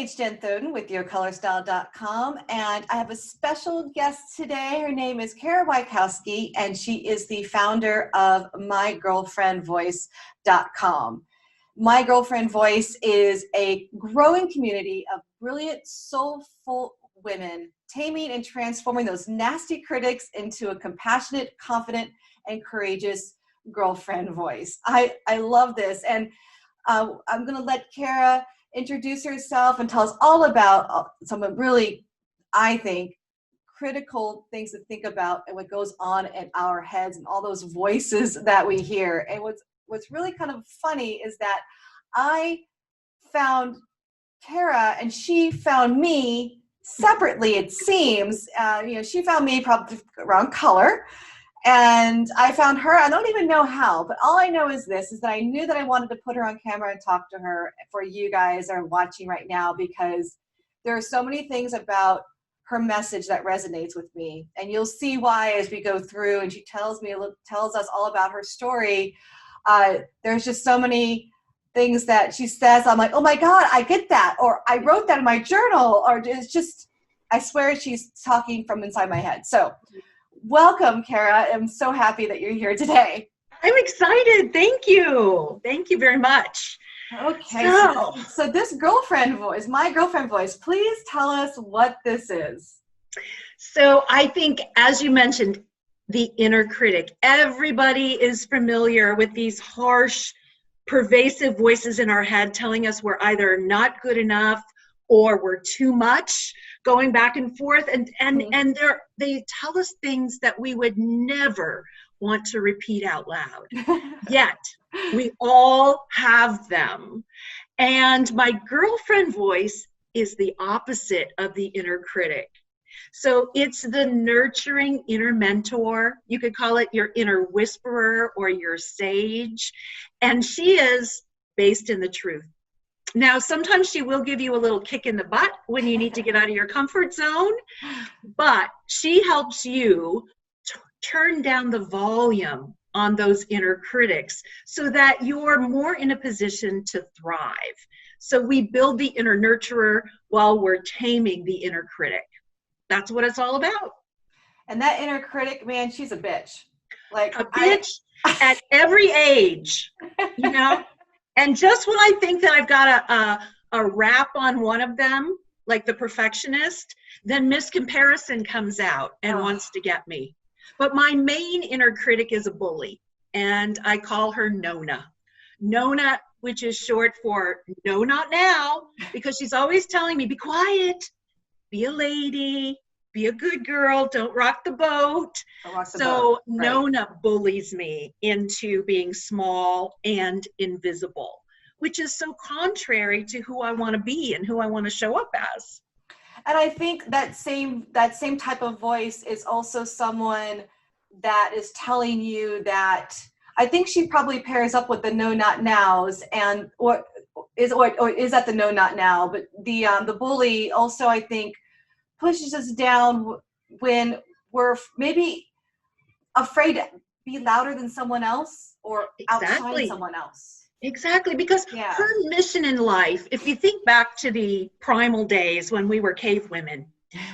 Paige Denthon with YourColorStyle.com, and I have a special guest today. Her name is Cara Wykowski, and she is the founder of MyGirlfriendVoice.com. My Girlfriend Voice is a growing community of brilliant, soulful women taming and transforming those nasty critics into a compassionate, confident, and courageous girlfriend voice. I love this, and I'm going to let Cara introduce herself and tell us all about some really, I think, critical things to think about and what goes on in our heads and all those voices that we hear. And what's really kind of funny is that I found Cara and she found me separately, it seems. She found me probably around color. And I found her, I don't even know how, but all I know is this, is that I knew that I wanted to put her on camera and talk to her for you guys are watching right now, because there are so many things about her message that resonates with me. And you'll see why as we go through, and she tells us all about her story. There's just so many things that she says, I'm like, oh my God, I get that. Or I wrote that in my journal, or it's just, I swear she's talking from inside my head. So welcome, Cara. I'm so happy that you're here today. I'm excited. Thank you. Thank you very much. Okay. So this girlfriend voice, my girlfriend voice, please tell us what this is. So I think, as you mentioned, the inner critic. Everybody is familiar with these harsh, pervasive voices in our head telling us we're either not good enough or we're too much, going back and forth, and they tell us things that we would never want to repeat out loud. Yet we all have them. And my girlfriend voice is the opposite of the inner critic. So it's the nurturing inner mentor. You could call it your inner whisperer or your sage. And she is based in the truth. Now, sometimes she will give you a little kick in the butt when you need to get out of your comfort zone, but she helps you turn down the volume on those inner critics so that you're more in a position to thrive. So we build the inner nurturer while we're taming the inner critic. That's what it's all about. And that inner critic, man, she's a bitch. Like a bitch at every age, you know? And just when I think that I've got a wrap on one of them, like the perfectionist, then Miss Comparison comes out and wants to get me. But my main inner critic is a bully, and I call her Nona. Nona, which is short for no, not now, because she's always telling me, be quiet, be a lady, be a good girl, don't rock the boat. So Nona bullies me into being small and invisible, which is so contrary to who I want to be and who I want to show up as. And I think that same type of voice is also someone that is telling you that, I think she probably pairs up with the no, not nows, and or is that the no, not now, but the bully also, I think, pushes us down when we're maybe afraid to be louder than someone else or outshine someone else. Exactly, because her mission in life, if you think back to the primal days when we were cave women,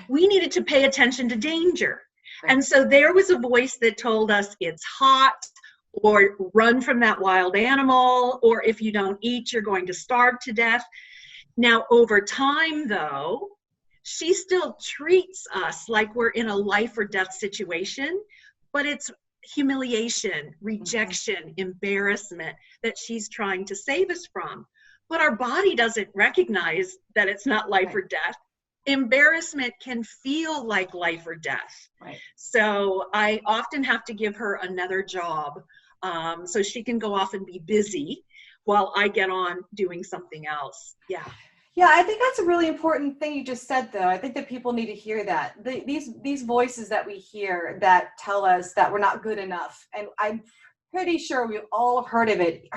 we needed to pay attention to danger. Right. And so there was a voice that told us it's hot, or run from that wild animal, or if you don't eat, you're going to starve to death. Now, over time, though, she still treats us like we're in a life or death situation, but it's humiliation, rejection, embarrassment that she's trying to save us from. But our body doesn't recognize that it's not life or death. Embarrassment can feel like life or death. Right. So I often have to give her another job so she can go off and be busy while I get on doing something else. Yeah, I think that's a really important thing you just said, though. I think that people need to hear that. These voices that we hear that tell us that we're not good enough. And I'm pretty sure we've all heard it,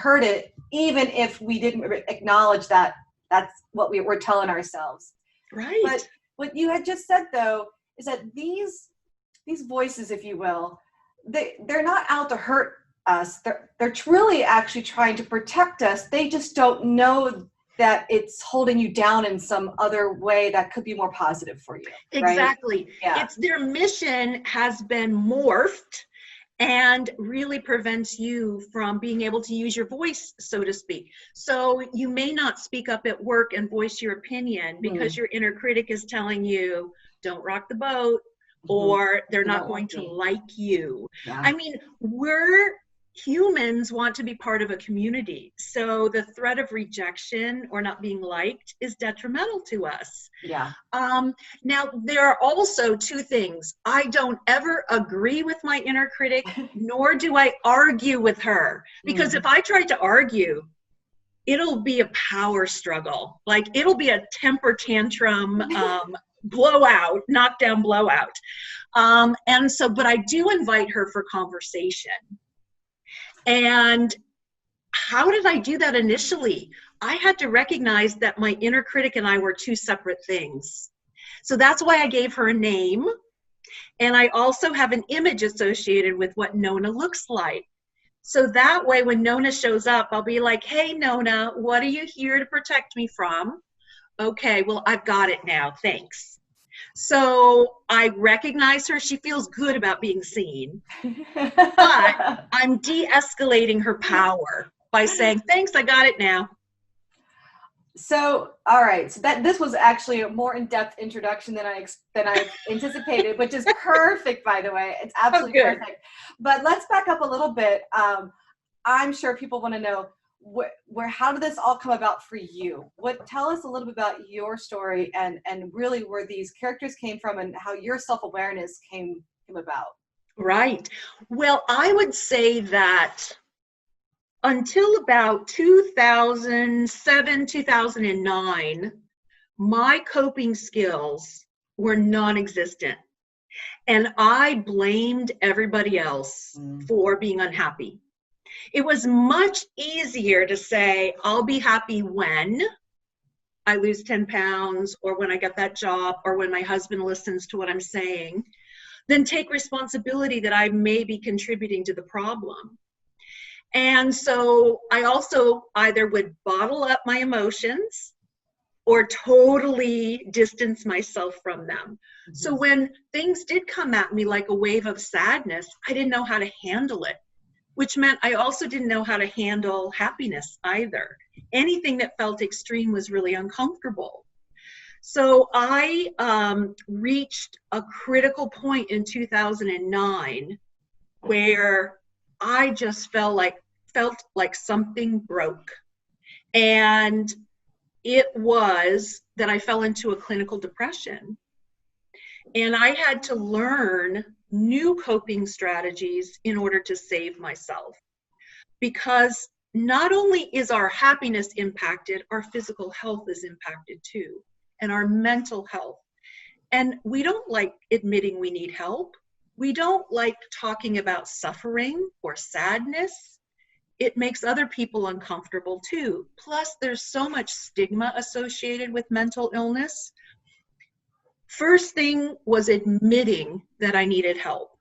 even if we didn't acknowledge that that's what we're telling ourselves. Right. But what you had just said, though, is that these voices, if you will, they're not out to hurt us. They're really actually trying to protect us. They just don't know that it's holding you down in some other way that could be more positive for you. Exactly. Right? Yeah. It's their mission has been morphed and really prevents you from being able to use your voice, so to speak. So you may not speak up at work and voice your opinion because your inner critic is telling you, don't rock the boat, or they're not going to like you. Yeah. I mean, humans want to be part of a community. So the threat of rejection or not being liked is detrimental to us. Yeah. Now, there are also two things. I don't ever agree with my inner critic, nor do I argue with her. Because if I tried to argue, it'll be a power struggle. Like, it'll be a temper tantrum, blowout, knockdown blowout. But I do invite her for conversation. And how did I do that initially? I had to recognize that my inner critic and I were two separate things. So that's why I gave her a name. And I also have an image associated with what Nona looks like. So that way, when Nona shows up, I'll be like, hey, Nona, what are you here to protect me from? Okay, well, I've got it now. Thanks. So I recognize her. She feels good about being seen. But I'm de-escalating her power by saying, thanks, I got it now. So, all right. So this was actually a more in-depth introduction than I anticipated, which is perfect, by the way. It's absolutely perfect. But let's back up a little bit. I'm sure people want to know how did this all come about for you? Tell us a little bit about your story and really where these characters came from and how your self-awareness came about. Right. Well, I would say that until about 2007, 2009, my coping skills were non-existent. And I blamed everybody else for being unhappy. It was much easier to say, I'll be happy when I lose 10 pounds or when I get that job or when my husband listens to what I'm saying, than take responsibility that I may be contributing to the problem. And so I also either would bottle up my emotions or totally distance myself from them. So when things did come at me like a wave of sadness, I didn't know how to handle it, which meant I also didn't know how to handle happiness either. Anything that felt extreme was really uncomfortable. So I reached a critical point in 2009 where I just felt like something broke. And it was that I fell into a clinical depression. And I had to learn new coping strategies in order to save myself. Because not only is our happiness impacted, our physical health is impacted too, and our mental health. And we don't like admitting we need help. We don't like talking about suffering or sadness. It makes other people uncomfortable too. Plus, there's so much stigma associated with mental illness. First thing was admitting that I needed help.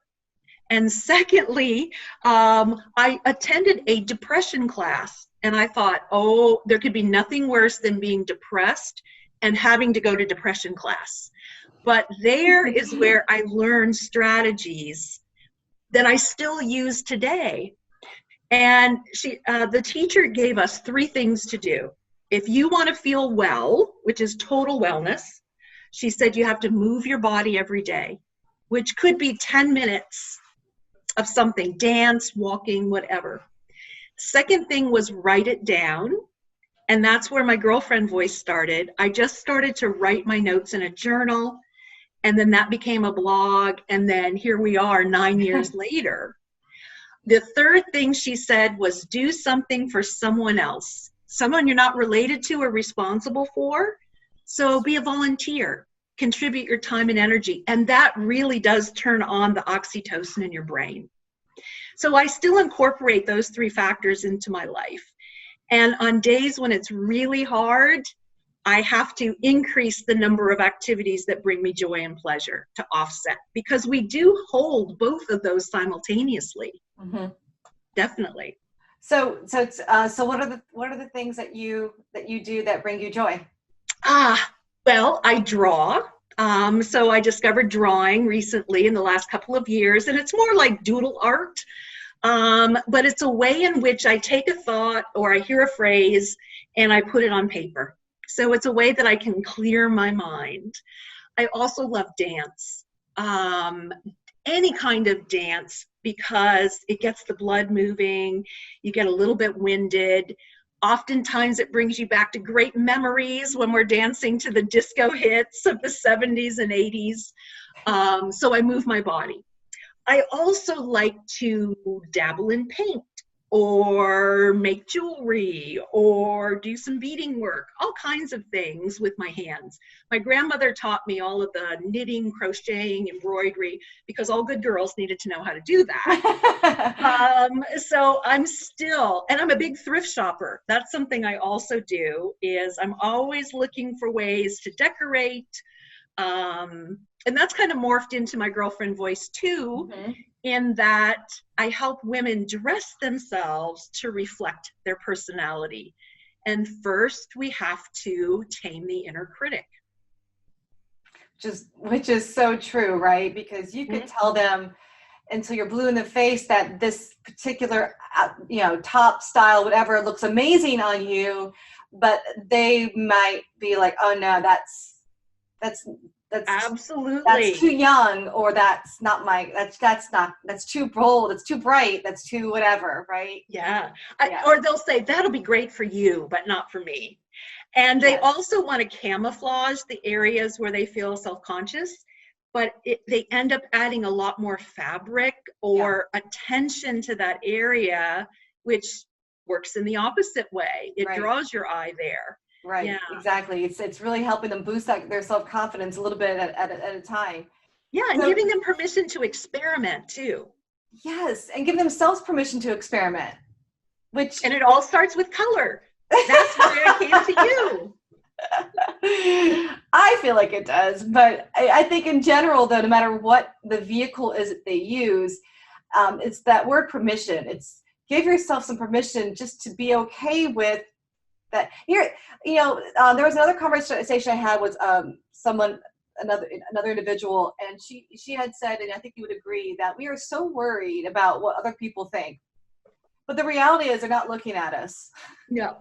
And secondly, I attended a depression class and I thought, oh, there could be nothing worse than being depressed and having to go to depression class. But there is where I learned strategies that I still use today. And the teacher gave us 3 things to do. If you want to feel well, which is total wellness, she said you have to move your body every day, which could be 10 minutes of something, dance, walking, whatever. Second thing was write it down. And that's where my girlfriend voice started. I just started to write my notes in a journal, and then that became a blog. And then here we are 9 years later. The third thing she said was do something for someone else, someone you're not related to or responsible for. So be a volunteer, contribute your time and energy. And that really does turn on the oxytocin in your brain. So I still incorporate those 3 factors into my life. And on days when it's really hard, I have to increase the number of activities that bring me joy and pleasure to offset, because we do hold both of those simultaneously. Definitely. So what are the things that you do that bring you joy? Well, I draw. So I discovered drawing recently in the last couple of years, and it's more like doodle art. But it's a way in which I take a thought or I hear a phrase and I put it on paper. So it's a way that I can clear my mind. I also love dance, any kind of dance, because it gets the blood moving, you get a little bit winded. Oftentimes it brings you back to great memories when we're dancing to the disco hits of the 70s and 80s. So I move my body. I also like to dabble in paint or make jewelry or do some beading work, all kinds of things with my hands. My grandmother taught me all of the knitting, crocheting, embroidery, because all good girls needed to know how to do that. So I'm a big thrift shopper. That's something I also do, is I'm always looking for ways to decorate. And that's kind of morphed into my girlfriend voice too, in that I help women dress themselves to reflect their personality. And first we have to tame the inner critic. Which is so true, right? Because you could tell them until you're blue in the face that this particular, top style, whatever, looks amazing on you, but they might be like, oh no, that's absolutely, that's too young, or that's too bold, it's too bright, that's too whatever, right? Yeah. Or they'll say that'll be great for you but not for me. And they also want to camouflage the areas where they feel self-conscious, but they end up adding a lot more fabric or attention to that area, which works in the opposite way. It draws your eye there. Right. Yeah. Exactly. It's really helping them boost their self-confidence a little bit at a time. Yeah, and giving them permission to experiment too. Yes, and give themselves permission to experiment. And it all starts with color. That's why I came to you. I feel like it does, but I think in general, though, no matter what the vehicle is that they use, it's that word permission. It's give yourself some permission just to be okay with that. Here, there was another conversation I had with another individual, and she had said, and I think you would agree, that we are so worried about what other people think, but the reality is they're not looking at us. No.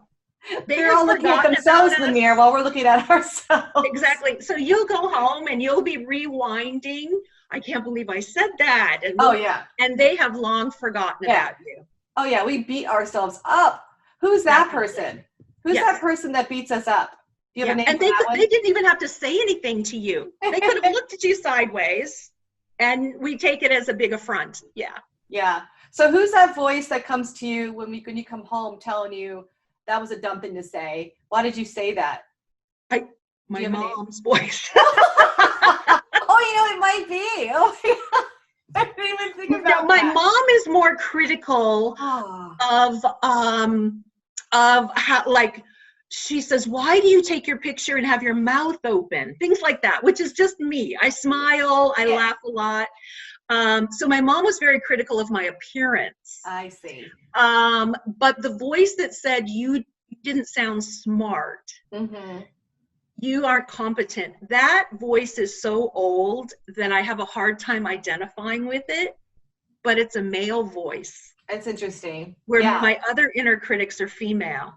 They're all looking at themselves in the mirror while we're looking at ourselves. Exactly. So you'll go home and you'll be rewinding. I can't believe I said that. And and they have long forgotten about you. Oh yeah, we beat ourselves up. Who's that person? Who's that person that beats us up? Do you have a name and they didn't even have to say anything to you. They could have looked at you sideways, and we take it as a big affront. Yeah. Yeah. So who's that voice that comes to you when you come home telling you that was a dumb thing to say? Why did you say that? My mom's voice. Oh, it might be. Oh my God. I didn't even think about my mom is more critical of how, like, she says, why do you take your picture and have your mouth open? Things like that, which is just me. I smile, I laugh a lot. So my mom was very critical of my appearance. I see. But the voice that said you didn't sound smart, you aren't competent, that voice is so old that I have a hard time identifying with it, but it's a male voice. It's interesting. Where my other inner critics are female.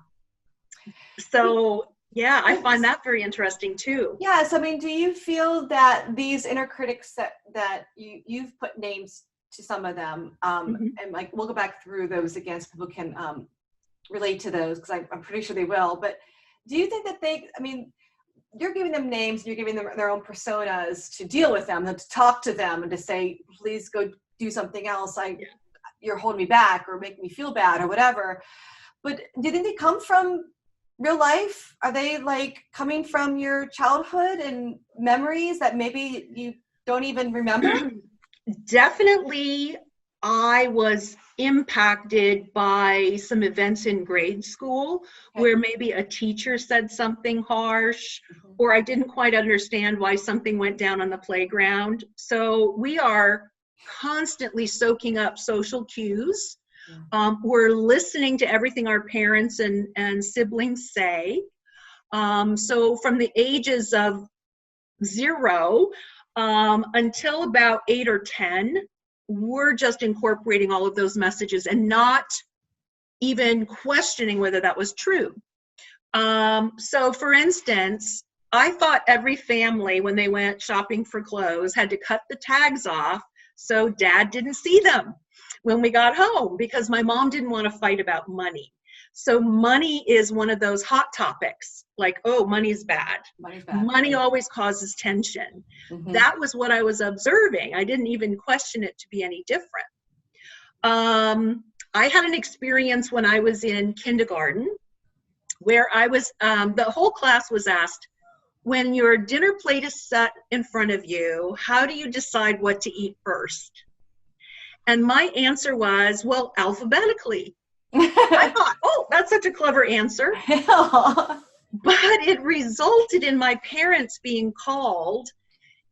So I find that very interesting too. Yeah. So, do you feel that these inner critics that you've put names to some of them, and like, we'll go back through those again so people can relate to those, because I'm pretty sure they will. But do you think that you're giving them names and you're giving them their own personas to deal with them, and to talk to them and to say, please go do something else. You're holding me back or making me feel bad or whatever. But do you think they come from real life? Are they like coming from your childhood and memories that maybe you don't even remember? Definitely, I was impacted by some events in grade school where maybe a teacher said something harsh, or I didn't quite understand why something went down on the playground. So we are constantly soaking up social cues. We're listening to everything our parents and siblings say. So from the ages of 0 until about 8 or 10, we're just incorporating all of those messages and not even questioning whether that was true. So for instance, I thought every family, when they went shopping for clothes, had to cut the tags off so Dad didn't see them when we got home, because my mom didn't want to fight about money. So money is one of those hot topics, like, oh, money's bad. Money always causes tension. That was what I was observing. I didn't even question it to be any different. I had an experience when I was in kindergarten where I was, the whole class was asked, when your dinner plate is set in front of you, how do you decide what to eat first? And my answer was, well, alphabetically. I thought, oh, that's such a clever answer. But it resulted in my parents being called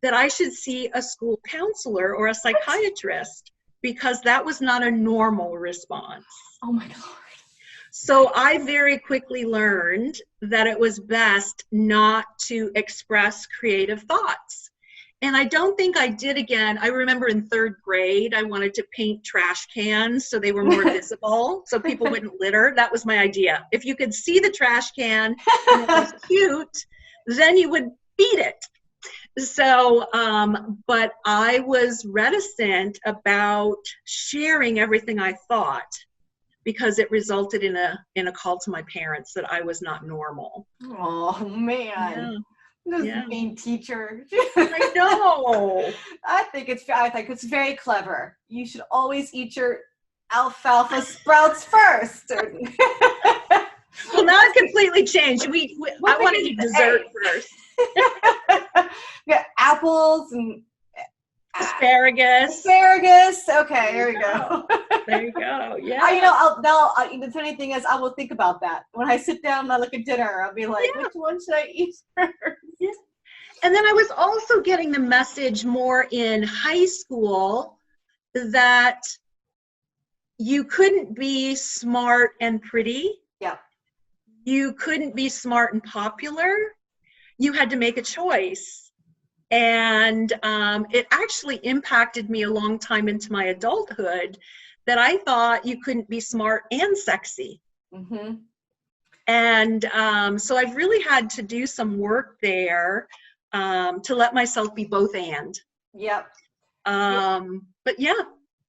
that I should see a school counselor or a psychiatrist, because that was not a normal response. Oh my God. So I very quickly learned that it was best not to express creative thoughts. And I don't think I did again. I remember in 3rd grade, I wanted to paint trash cans so they were more visible, so people wouldn't litter. That was my idea. If you could see the trash can and it was cute, then you would beat it. So, but I was reticent about sharing everything I thought, because it resulted in a call to my parents that I was not normal. Oh man. This mean teacher. I know. I think it's very clever. You should always eat your alfalfa sprouts first. Well, now it completely changed. I want to eat dessert first. Yeah, apples and asparagus. Okay, here we go. There you go. Yeah. The funny thing is, I will think about that when I sit down and I look at dinner. I'll be like, which one should I eat first? Yeah. And then I was also getting the message more in high school that you couldn't be smart and pretty. Yeah. You couldn't be smart and popular. You had to make a choice. And it actually impacted me a long time into my adulthood, that I thought you couldn't be smart and sexy. And so I've really had to do some work there to let myself be both and. Yep. But yeah.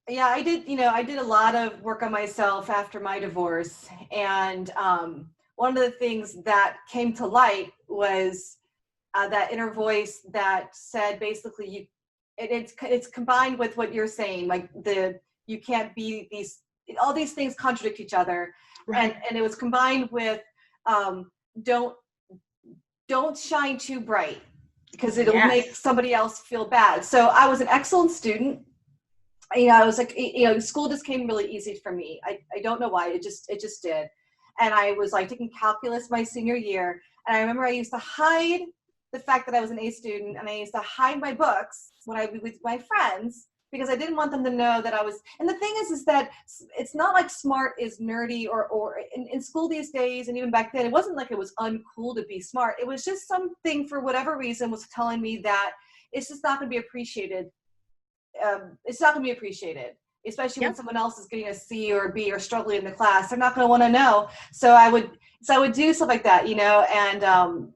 Yeah, I did a lot of work on myself after my divorce. And one of the things that came to light was that inner voice that said, basically, it's combined with what you're saying, like you can't be all these things contradict each other. Right. And it was combined with don't shine too bright, because it'll make somebody else feel bad. So I was an excellent student. I was like, school just came really easy for me. I don't know why, it just did. And I was like taking calculus my senior year. And I remember I used to hide the fact that I was an A student, and I used to hide my books when I was with my friends, because I didn't want them to know that I was. And the thing is that it's not like smart is nerdy, or in school these days, and even back then, it wasn't like it was uncool to be smart. It was just something, for whatever reason, was telling me that it's just not going to be appreciated. It's not going to be appreciated, especially when someone else is getting a C or a B or struggling in the class. They're not going to want to know. So I would do stuff like that, and.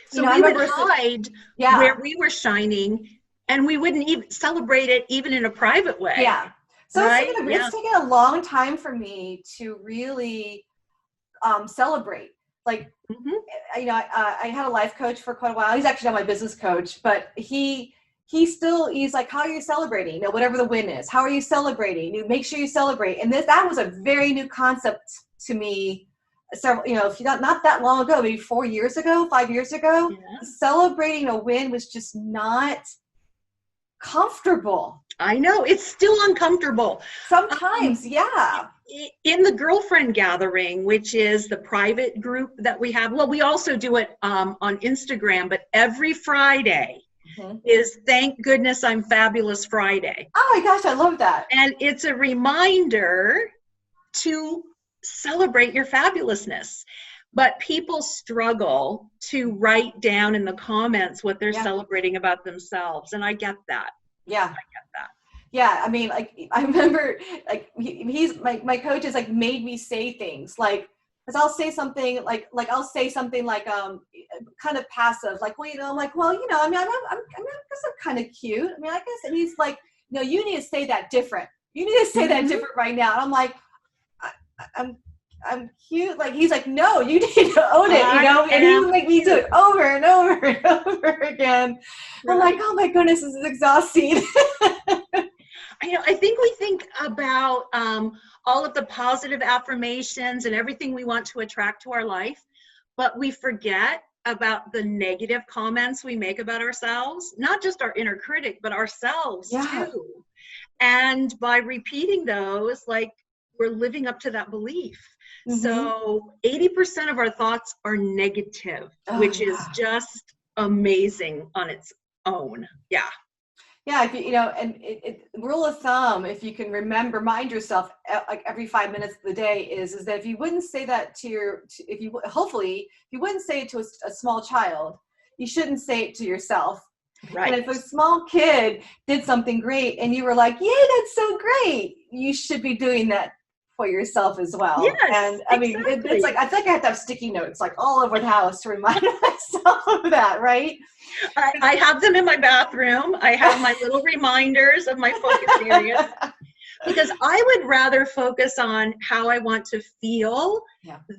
So we would hide where we were shining, and we wouldn't even celebrate it, even in a private way. Yeah. So it's taken a long time for me to really celebrate. Like, I had a life coach for quite a while. He's actually not my business coach, but he's like, how are you celebrating? Whatever the win is, how are you celebrating? You make sure you celebrate. And that was a very new concept to me. Several, if you not that long ago, maybe 5 years ago, celebrating a win was just not comfortable. I know, it's still uncomfortable. Sometimes, In the girlfriend gathering, which is the private group that we have, well, we also do it on Instagram, but every Friday is Thank Goodness I'm Fabulous Friday. Oh my gosh, I love that. And it's a reminder to celebrate your fabulousness. But people struggle to write down in the comments what they're celebrating about themselves. And I get that. Yeah. I get that. Yeah. I mean, like, I remember, like, he's my coach has like made me say things like, because I'll say something like I'll say something like kind of passive, like, well, I'm like, well, I mean, I guess I'm kind of cute. I mean, I guess, and he's like, no, you need to say that different. You need to say that different right now. And I'm like, I'm cute. Like, he's like, no, you need to own it, and he would make me do it over and over and over again. Right. I'm like, oh my goodness, this is exhausting. I think we think about all of the positive affirmations and everything we want to attract to our life, but we forget about the negative comments we make about ourselves, not just our inner critic, but ourselves too. And by repeating those, like, we're living up to that belief. So 80% of our thoughts are negative, which is just amazing on its own. Yeah. Yeah, if and rule of thumb, if you can remind yourself like every 5 minutes of the day is that if you wouldn't say that if you wouldn't say it to a small child, you shouldn't say it to yourself. Right. And if a small kid did something great and you were like, "Yay, that's so great," you should be doing that for yourself as well. Yes, and I mean, it's like, I feel like I have to have sticky notes like all over the house to remind myself of that, right? I have them in my bathroom. I have my little reminders of my focus areas, because I would rather focus on how I want to feel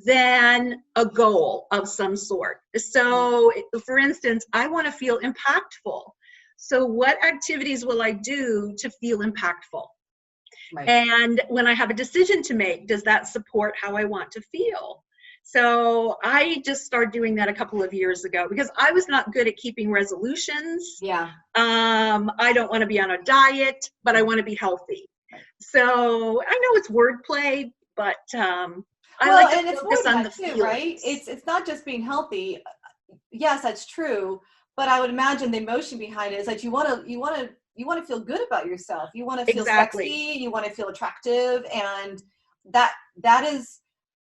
than a goal of some sort. So for instance, I want to feel impactful. So what activities will I do to feel impactful? Right. And when I have a decision to make, does that support how I want to feel? So I just started doing that a couple of years ago because I was not good at keeping resolutions. Yeah. I don't want to be on a diet, but I want to be healthy. So I know it's wordplay, but I like to focus on the feelings. Right? It's not just being healthy. Yes, that's true. But I would imagine the emotion behind it is that you want to feel good about yourself. You want to feel sexy. You want to feel attractive, and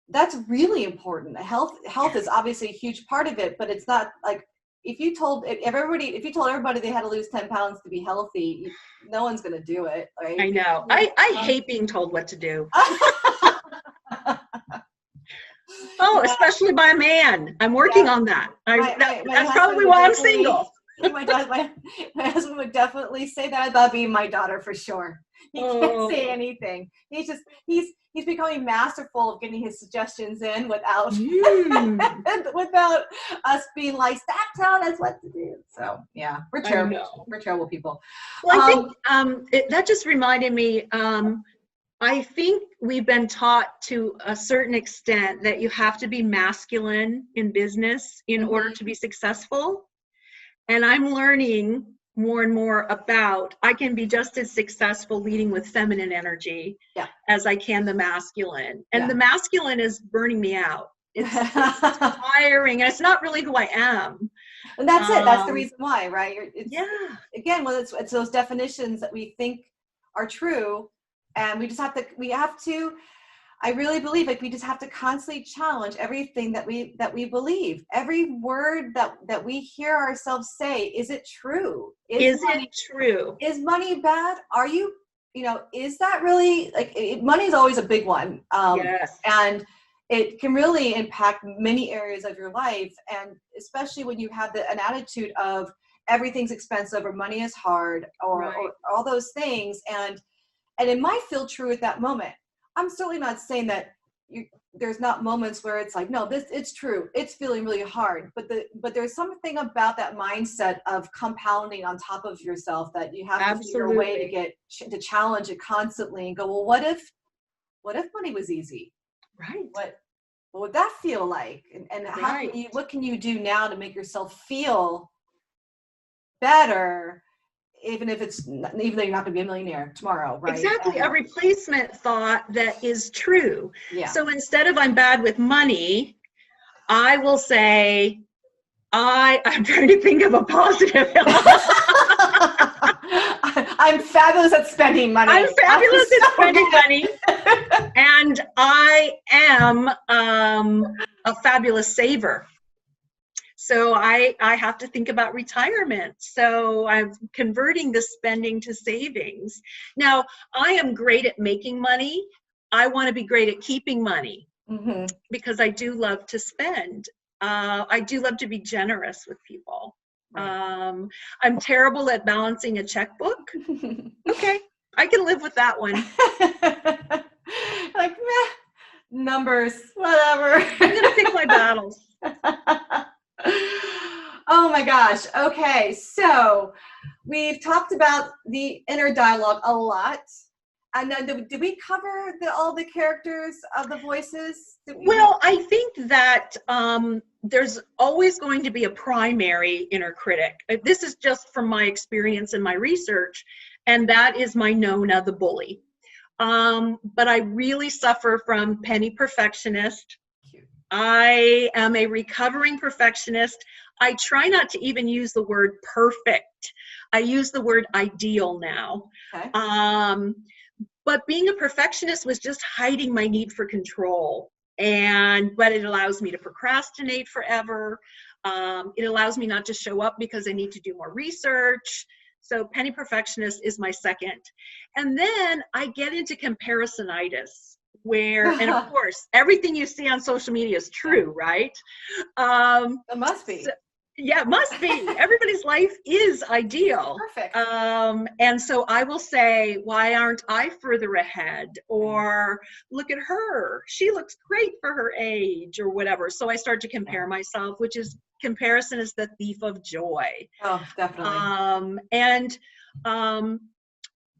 that's really important. Health is obviously a huge part of it, but it's not like if you told everybody they had to lose 10 pounds to be healthy, no one's going to do it. Right? I know. I hate being told what to do. Especially by a man. I'm working on that. That's probably why I'm single. My husband would definitely say that about being my daughter for sure. He can't say anything. He's becoming masterful of getting his suggestions in without without us being like, stop telling us what to do. So yeah, we're terrible people. Well, I think that just reminded me. I think we've been taught to a certain extent that you have to be masculine in business in order to be successful. And I'm learning more and more about I can be just as successful leading with feminine energy as I can the masculine. And the masculine is burning me out. It's tiring, and it's not really who I am. And that's it. That's the reason why, right? Again, well, it's those definitions that we think are true. And we have to, I really believe we just have to constantly challenge everything that we believe. Every word that we hear ourselves say, is it true? Is it true? Is money bad? Are you, is that really, money is always a big one. Yes. And it can really impact many areas of your life. And especially when you have an attitude of everything's expensive or money is hard or all those things. And it might feel true at that moment. I'm certainly not saying that there's not moments where it's like, no, it's true. It's feeling really hard. But there's something about that mindset of compounding on top of yourself that you have to figure a way to challenge it constantly and go, well, what if money was easy? Right. What would that feel like? And what can you do now to make yourself feel better? Even though you're not going to be a millionaire tomorrow, right? Exactly. A replacement thought that is true. Yeah. So instead of I'm bad with money, I will say, I'm trying to think of a positive. I'm fabulous at spending money. I'm fabulous at spending money. And I am a fabulous saver. So I have to think about retirement. So I'm converting the spending to savings. Now, I am great at making money. I want to be great at keeping money because I do love to spend. I do love to be generous with people. Right. I'm terrible at balancing a checkbook. Okay, I can live with that one. Like, meh, numbers, whatever. I'm going to pick my battles. Oh my gosh. Okay, so we've talked about the inner dialogue a lot. And then did we cover all the characters of the voices? Well, I think that there's always going to be a primary inner critic. This is just from my experience and my research, and that is my Nona, the bully. But I really suffer from penny perfectionist. Cute. I am a recovering perfectionist. I try not to even use the word perfect. I use the word ideal now. Okay. But being a perfectionist was just hiding my need for control. But it allows me to procrastinate forever. It allows me not to show up because I need to do more research. So penny perfectionist is my second. And then I get into comparisonitis where, and of course, everything you see on social media is true, right? It must be. Yeah, it must be. Everybody's life is ideal. Perfect. And so I will say, why aren't I further ahead? Or look at her. She looks great for her age or whatever. So I start to compare myself, which is comparison is the thief of joy. Oh, definitely.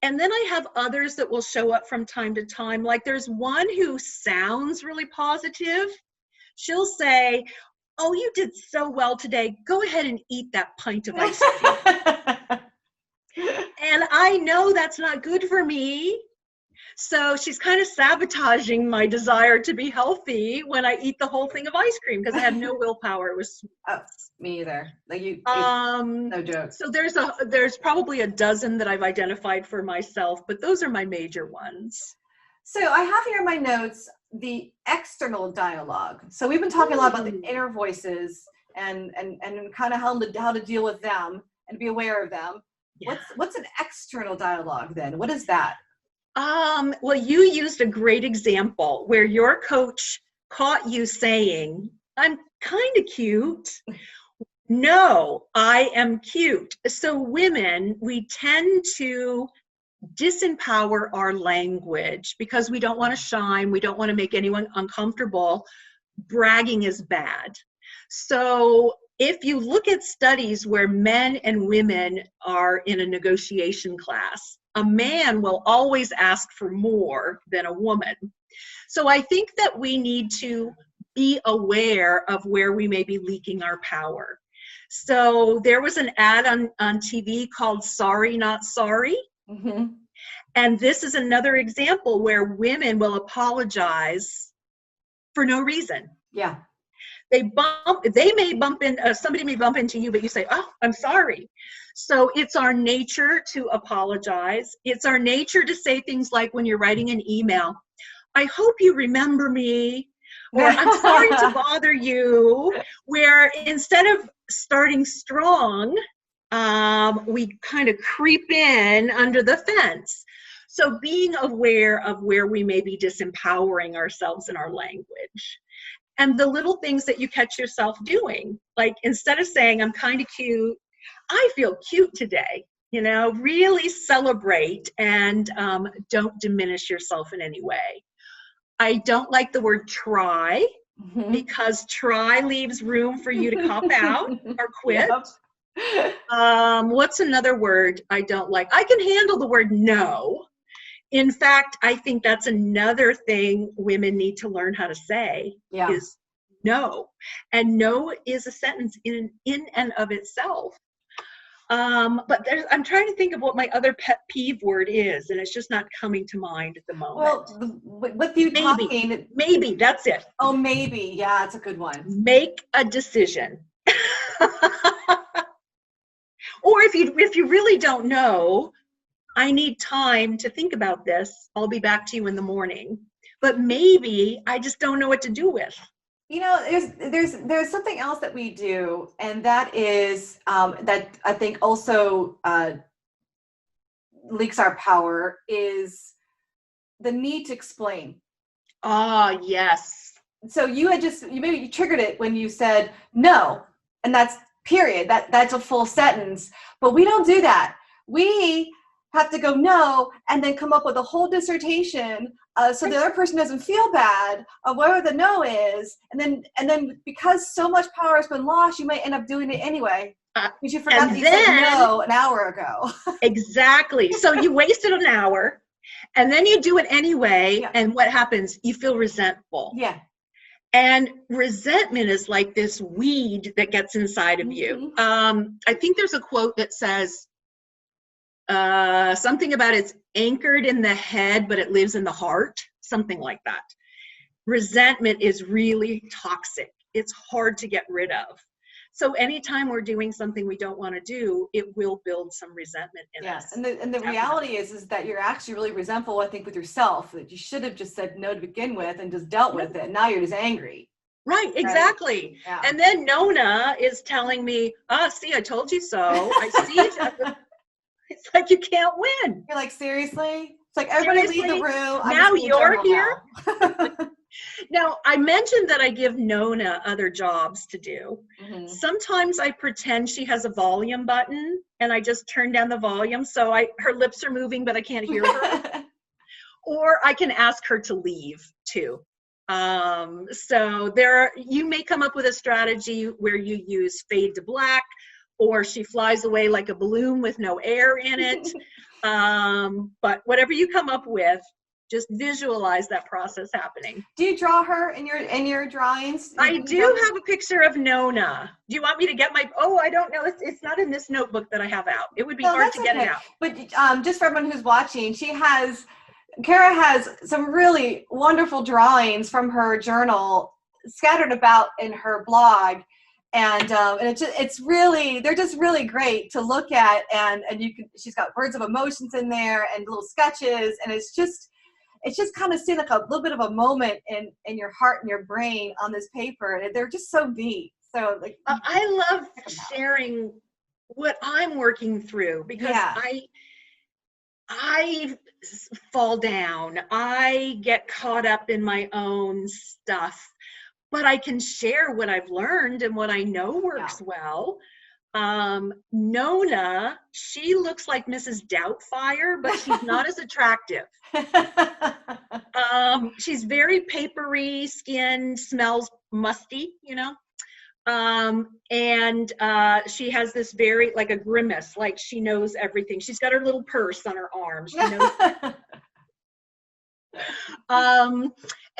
And then I have others that will show up from time to time. Like there's one who sounds really positive. She'll say, oh, you did so well today. Go ahead and eat that pint of ice cream. And I know that's not good for me. So she's kind of sabotaging my desire to be healthy when I eat the whole thing of ice cream because I have no willpower. It was me either. Like no joke. So there's probably a dozen that I've identified for myself, but those are my major ones. So I have here in my notes the external dialogue. So we've been talking a lot about the inner voices and kind of how to deal with them and be aware of them. Yeah. What's an external dialogue then? What is that? Well, you used a great example where your coach caught you saying, I'm kind of cute. No, I am cute. So women, we tend to disempower our language because we don't want to shine. We don't want to make anyone uncomfortable. Bragging is bad. So if you look at studies where men and women are in a negotiation class, a man will always ask for more than a woman. So I think that we need to be aware of where we may be leaking our power. So there was an ad on TV called Sorry Not Sorry. Mm-hmm. And this is another example where women will apologize for no reason. Yeah. Somebody may bump into you, but you say, oh, I'm sorry. So it's our nature to apologize. It's our nature to say things like when you're writing an email, I hope you remember me, or I'm sorry to bother you, where instead of starting strong, we kind of creep in under the fence. So being aware of where we may be disempowering ourselves in our language. And the little things that you catch yourself doing, like instead of saying, I'm kind of cute, I feel cute today, really celebrate and don't diminish yourself in any way. I don't like the word try because try leaves room for you to cop out or quit. Yep. What's another word I don't like? I can handle the word no. In fact, I think that's another thing women need to learn how to say is no. And no is a sentence in and of itself. But I'm trying to think of what my other pet peeve word is, and it's just not coming to mind at the moment. Well, with you talking... Maybe, that's it. Oh, maybe. Yeah, it's a good one. Make a decision. Or if you really don't know, I need time to think about this. I'll be back to you in the morning. But maybe I just don't know what to do with. You know, there's something else that we do, and that is that I think also leaks our power is the need to explain. Ah, yes. So you maybe you triggered it when you said no, and that's period. That's a full sentence. But we don't do that. We have to go no, and then come up with a whole dissertation, so the other person doesn't feel bad of whatever the no is, and then because so much power has been lost, you might end up doing it anyway because you forgot that you said no an hour ago. Exactly. So you wasted an hour, and then you do it anyway, Yeah. and what happens? You feel resentful. Yeah. And resentment is like this weed that gets inside of you. I think there's a quote that says something about it's anchored in the head, but it lives in the heart, something like that. Resentment is really toxic. It's hard to get rid of. So anytime we're doing something we don't want to do, it will build some resentment in us. And the reality is that you're actually really resentful, I think, with yourself, that you should have just said no to begin with and just dealt with it. Now you're just angry. Right, exactly. Yeah. And then Nona is telling me, see, I told you so. I see. It's like you can't win. You're like, seriously? It's like, everybody leave the room. Now you're here? Now, I mentioned that I give Nona other jobs to do. Sometimes I pretend she has a volume button and I just turn down the volume so her lips are moving but I can't hear her. Or I can ask her to leave too. So you may come up with a strategy where you use fade to black, or she flies away like a balloon with no air in it. But whatever you come up with, just visualize that process happening. Do you draw her in your drawings? I do have a picture of Nona. Do you want me to get I don't know. It's not in this notebook that I have out. It would be hard to get it out. But just for everyone who's watching, Cara has some really wonderful drawings from her journal scattered about in her blog. And they're just really great to look at, and she's got words of emotions in there and little sketches, and it's just kind of seeing like a little bit of a moment in your heart and your brain on this paper, and they're just so neat. So like, I love sharing what I'm working through because I fall down, I get caught up in my own stuff. But I can share what I've learned and what I know works well. Nona, she looks like Mrs. Doubtfire, but she's not as attractive. She's very papery skin, smells musty, and she has this very, like a grimace, like she knows everything. She's got her little purse on her arm. She knows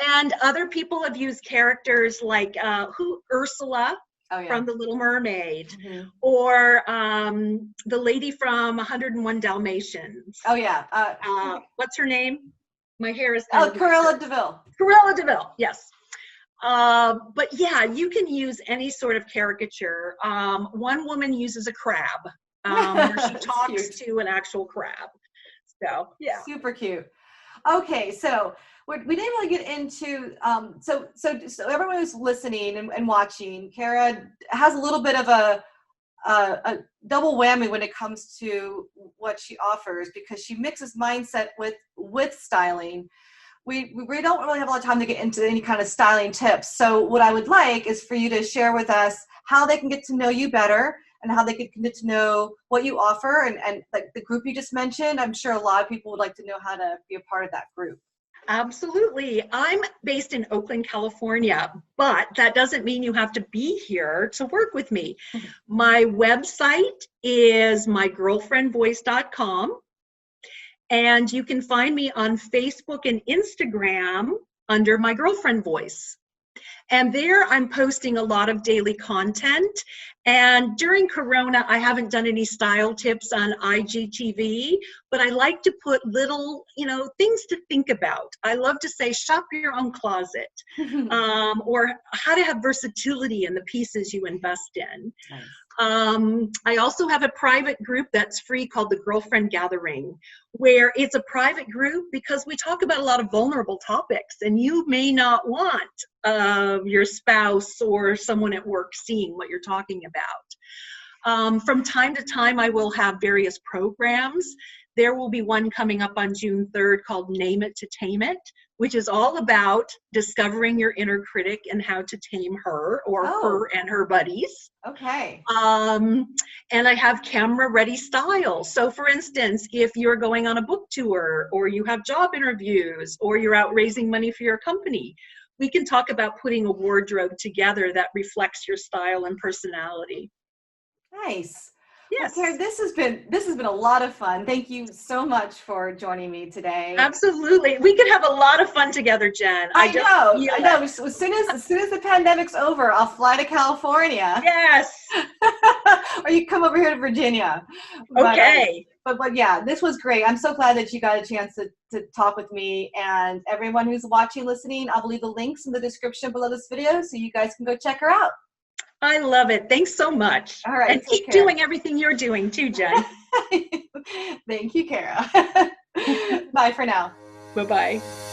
and other people have used characters like Ursula from The Little Mermaid, or the lady from 101 Dalmatians. What's her name? My hair is Cruella de Vil. Cruella de Vil, yes. But yeah, you can use any sort of caricature. One woman uses a crab, where she talks to an actual crab. So yeah, super cute. Okay, so we didn't really get into so everyone who's listening and watching, Cara has a little bit of a double whammy when it comes to what she offers, because she mixes mindset with styling. We don't really have a lot of time to get into any kind of styling tips. So what I would like is for you to share with us how they can get to know you better and how they can get to know what you offer, and like the group you just mentioned. I'm sure a lot of people would like to know how to be a part of that group. Absolutely. I'm based in Oakland, California, but that doesn't mean you have to be here to work with me. My website is mygirlfriendvoice.com, and you can find me on Facebook and Instagram under My Girlfriend Voice. And there I'm posting a lot of daily content. And during Corona, I haven't done any style tips on IGTV, but I like to put little, things to think about. I love to say, shop your own closet, or how to have versatility in the pieces you invest in. I also have a private group that's free called the Girlfriend Gathering, where it's a private group because we talk about a lot of vulnerable topics, and you may not want your spouse or someone at work seeing what you're talking about. From time to time, I will have various programs. There will be one coming up on June 3rd called Name It to Tame It, which is all about discovering your inner critic and how to tame her or her and her buddies. Okay. And I have camera ready style. So for instance, if you're going on a book tour or you have job interviews or you're out raising money for your company, we can talk about putting a wardrobe together that reflects your style and personality. Nice. Yes. Well, Cara, this has been a lot of fun. Thank you so much for joining me today. Absolutely. We could have a lot of fun together, Jen. I know. As soon as the pandemic's over, I'll fly to California. Yes. Or you come over here to Virginia. Okay. But yeah, this was great. I'm so glad that you got a chance to talk with me, and everyone who's watching, listening, I'll leave the links in the description below this video so you guys can go check her out. I love it. Thanks so much. All right. And keep doing everything you're doing too, Jen. Thank you, Cara. Bye for now. Bye-bye.